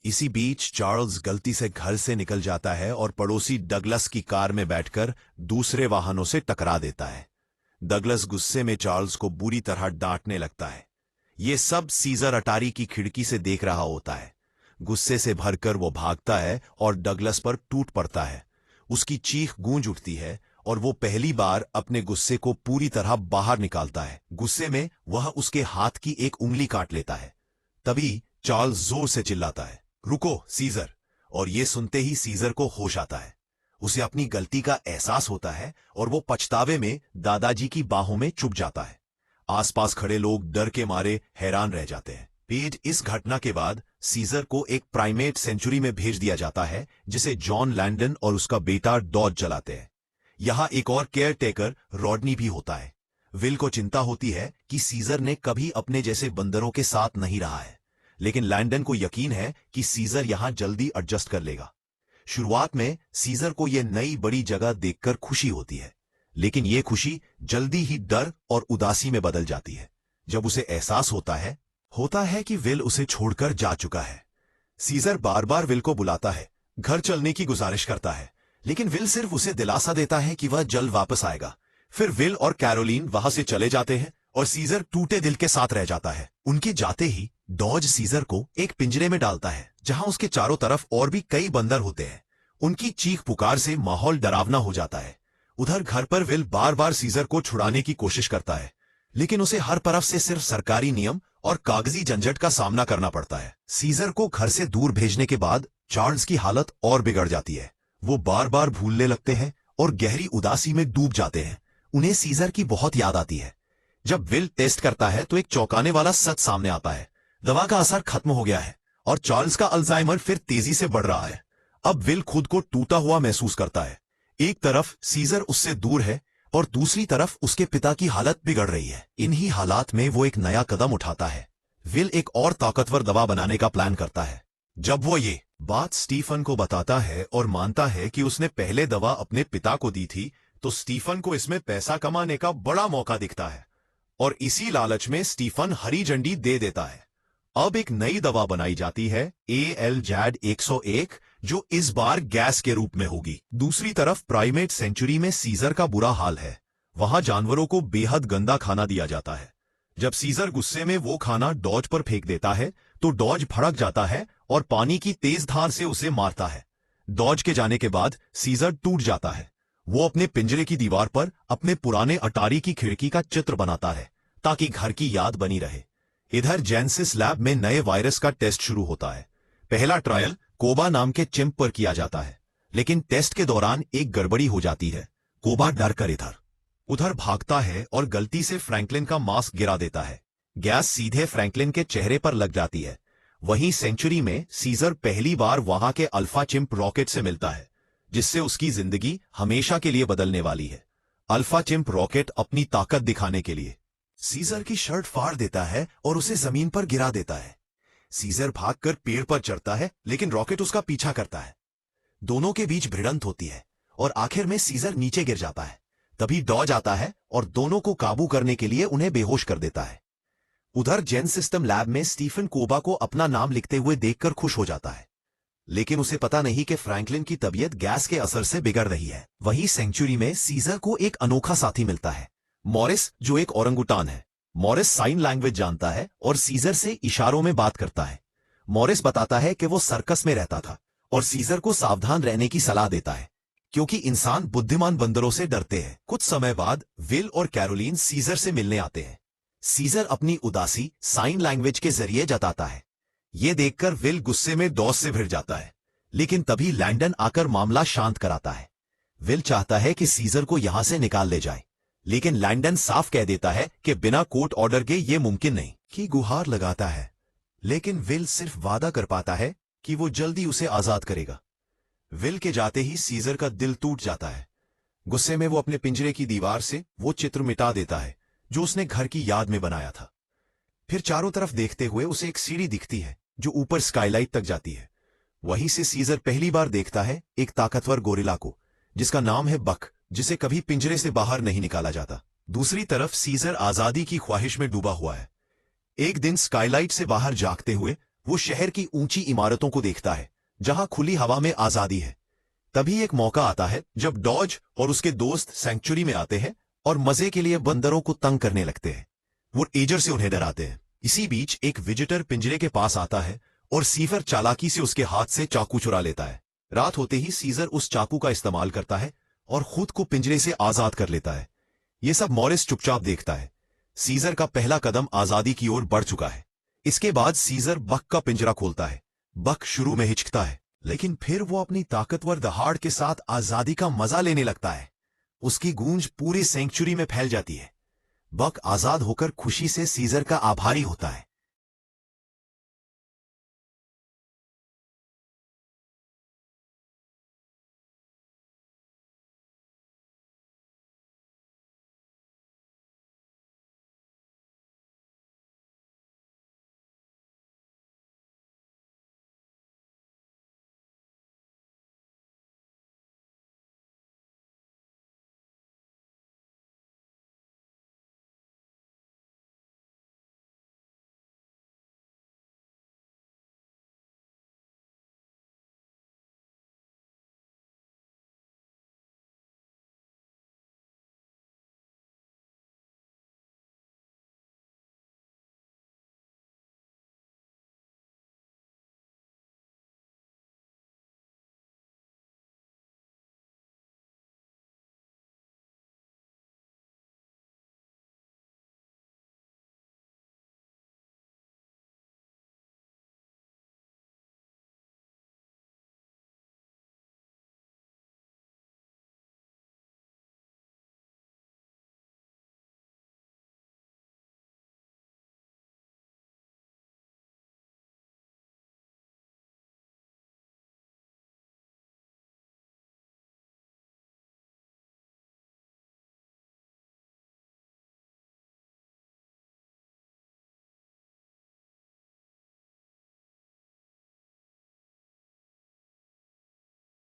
इसी बीच चार्ल्स गलती से घर से निकल जाता है और पड़ोसी डगलस की कार में बैठकर दूसरे वाहनों से टकरा देता है। डगलस गुस्से में चार्ल्स को बुरी तरह डांटने लगता है। ये सब सीजर अटारी की खिड़की से देख रहा होता है। गुस्से से भरकर वो भागता है और डगलस पर टूट पड़ता है। उसकी चीख गूंज उठती है और वो पहली बार अपने गुस्से को पूरी तरह बाहर निकालता है। गुस्से में वह उसके हाथ की एक उंगली काट लेता है। तभी चार्ल्स जोर से चिल्लाता है, रुको सीजर। और ये सुनते ही सीजर को होश आता है। उसे अपनी गलती का एहसास होता है और वो पछतावे में दादाजी की बाहों में चुप जाता है। आसपास खड़े लोग डर के मारे हैरान रह जाते हैं। पेज इस घटना के बाद सीजर को एक प्राइमेट सेंचुरी में भेज दिया जाता है जिसे जॉन लैंडन और उसका बेटा डॉज चलाते हैं। यहां एक और केयर टेकर रॉडनी भी होता है। विल को चिंता होती है कि सीजर ने कभी अपने जैसे बंदरों के साथ नहीं रहा है, लेकिन लैंडन को यकीन है कि सीजर यहां जल्दी एडजस्ट कर लेगा। शुरुआत में सीजर को यह नई बड़ी जगह देखकर खुशी होती है, लेकिन यह खुशी जल्दी ही डर और उदासी में बदल जाती है जब उसे एहसास होता है कि विल उसे छोड़कर जा चुका है। सीजर बार बार विल को बुलाता है, घर चलने की गुजारिश करता है, लेकिन विल सिर्फ उसे दिलासा देता है कि वह जल्द वापस आएगा। फिर विल और कैरोलीन वहां से चले जाते हैं और सीजर टूटे दिल के साथ रह जाता है। उनके जाते ही डॉज सीजर को एक पिंजरे में डालता है जहां उसके चारों तरफ और भी कई बंदर होते हैं। उनकी चीख पुकार से माहौल डरावना हो जाता है। उधर घर पर विल बार बार सीजर को छुड़ाने की कोशिश करता है, लेकिन उसे हर तरफ से सिर्फ सरकारी नियम और कागजी झंझट का सामना करना पड़ता है। सीजर को घर से दूर भेजने के बाद चार्ल्स की हालत और बिगड़ जाती है। वो बार बार भूलने लगते हैं और गहरी उदासी में डूब जाते हैं। उन्हें सीजर की बहुत याद आती है। जब विल टेस्ट करता है तो एक चौंकाने वाला सच सामने आता है। दवा का असर खत्म हो गया है और चार्ल्स का अल्जाइमर फिर तेजी से बढ़ रहा है। अब विल खुद को टूटा हुआ महसूस करता है। एक तरफ सीजर उससे दूर है और दूसरी तरफ उसके पिता की हालत बिगड़ रही है। इन्हीं हालात में वो एक नया कदम उठाता है। विल एक और ताकतवर दवा बनाने का प्लान करता है। जब वो ये बात स्टीफन को बताता है और मानता है कि उसने पहले दवा अपने पिता को दी थी, तो स्टीफन को इसमें पैसा कमाने का बड़ा मौका दिखता है और इसी लालच में स्टीफन हरी झंडी दे देता है। अब एक नई दवा बनाई जाती है, AL-JAD 101, जो इस बार गैस के रूप में होगी। दूसरी तरफ प्राइमेट सेंचुरी में सीजर का बुरा हाल है। वहां जानवरों को बेहद गंदा खाना दिया जाता है। जब सीजर गुस्से में वो खाना डॉज पर फेंक देता है तो डॉज भड़क जाता है और पानी की तेज धार से उसे मारता है। डॉज के जाने के बाद सीजर टूट जाता है। वो अपने पिंजरे की दीवार पर अपने पुराने अटारी की खिड़की का चित्र बनाता है ताकि घर की याद बनी रहे। इधर जेनेसिस लैब में नए वायरस का टेस्ट शुरू होता है। पहला ट्रायल कोबा नाम के चिंप पर किया जाता है, लेकिन टेस्ट के दौरान एक गड़बड़ी हो जाती है। कोबा डर कर इधर उधर भागता है और गलती से फ्रैंकलिन का मास्क गिरा देता है। गैस सीधे फ्रैंकलिन के चेहरे पर लग जाती है। वहीं सेंचुरी में सीजर पहली बार वहां के अल्फा चिंप रॉकेट से मिलता है, जिससे उसकी जिंदगी हमेशा के लिए बदलने वाली है। अल्फा चिंप रॉकेट अपनी ताकत दिखाने के लिए सीजर की शर्ट फाड़ देता है और उसे जमीन पर गिरा देता है। सीजर भागकर पेड़ पर चढ़ता है, लेकिन रॉकेट उसका पीछा करता है। दोनों के बीच भिड़ंत होती है और आखिर में सीजर नीचे गिर जाता है। तभी डॉज आता है और दोनों को काबू करने के लिए उन्हें बेहोश कर देता है। उधर जेन सिस्टम लैब में स्टीफन कोबा को अपना नाम लिखते हुए देखकर खुश हो जाता है, लेकिन उसे पता नहीं कि फ्रैंकलिन की तबीयत गैस के असर से बिगड़ रही है। वहीं सेंचुरी में सीजर को एक अनोखा साथी मिलता है, मॉरिस, जो एक ओरंगुटान है। मॉरिस साइन लैंग्वेज जानता है और सीजर से इशारों में बात करता है। मॉरिस बताता है कि वो सर्कस में रहता था और सीजर को सावधान रहने की सलाह देता है, क्योंकि इंसान बुद्धिमान बंदरों से डरते हैं। कुछ समय बाद विल और कैरोलीन सीजर से मिलने आते हैं। सीजर अपनी उदासी साइन लैंग्वेज के जरिए जताता है। यह देखकर विल गुस्से में डॉज से भिड़ जाता है, लेकिन तभी लैंडन आकर मामला शांत कराता है। विल चाहता है कि सीजर को यहां से निकाल ले जाए, लेकिन लैंडन साफ कह देता है कि बिना कोर्ट ऑर्डर के यह मुमकिन नहीं। की गुहार लगाता है, लेकिन विल सिर्फ वादा कर पाता है कि वो जल्दी उसे आजाद करेगा। विल के जाते ही सीजर का दिल टूट जाता है। गुस्से में वो अपने पिंजरे की दीवार से वो चित्र मिटा देता है जो उसने घर की याद में बनाया था। फिर चारों तरफ देखते हुए उसे एक सीढ़ी दिखती है जो ऊपर स्काईलाइट तक जाती है। वहीं से सीजर पहली बार देखता है एक ताकतवर गोरिल्ला को, जिसका नाम है बक, जिसे कभी पिंजरे से बाहर नहीं निकाला जाता। दूसरी तरफ सीजर आजादी की ख्वाहिश में डूबा हुआ है। एक दिन स्काईलाइट से बाहर झांकते हुए वो शहर की ऊंची इमारतों को देखता है जहां खुली हवा में आजादी है। तभी एक मौका आता है जब डॉज और उसके दोस्त सेंचुरी में आते हैं और मजे के लिए बंदरों को तंग करने लगते हैं। वो एजर से उन्हें डराते हैं। इसी बीच एक विजिटर पिंजरे के पास आता है और सीजर चालाकी से उसके हाथ से चाकू चुरा लेता है। रात होते ही सीजर उस चाकू का इस्तेमाल करता है और खुद को पिंजरे से आजाद कर लेता है। ये सब मॉरिस चुपचाप देखता है। सीजर का पहला कदम आजादी की ओर बढ़ चुका है। इसके बाद सीजर बक का पिंजरा खोलता है। बक शुरू में हिचकता है, लेकिन फिर वो अपनी ताकतवर दहाड़ के साथ आजादी का मजा लेने लगता है। उसकी गूंज पूरी सेंचुरी में फैल जाती है। बक आजाद होकर खुशी से सीजर का आभारी होता है।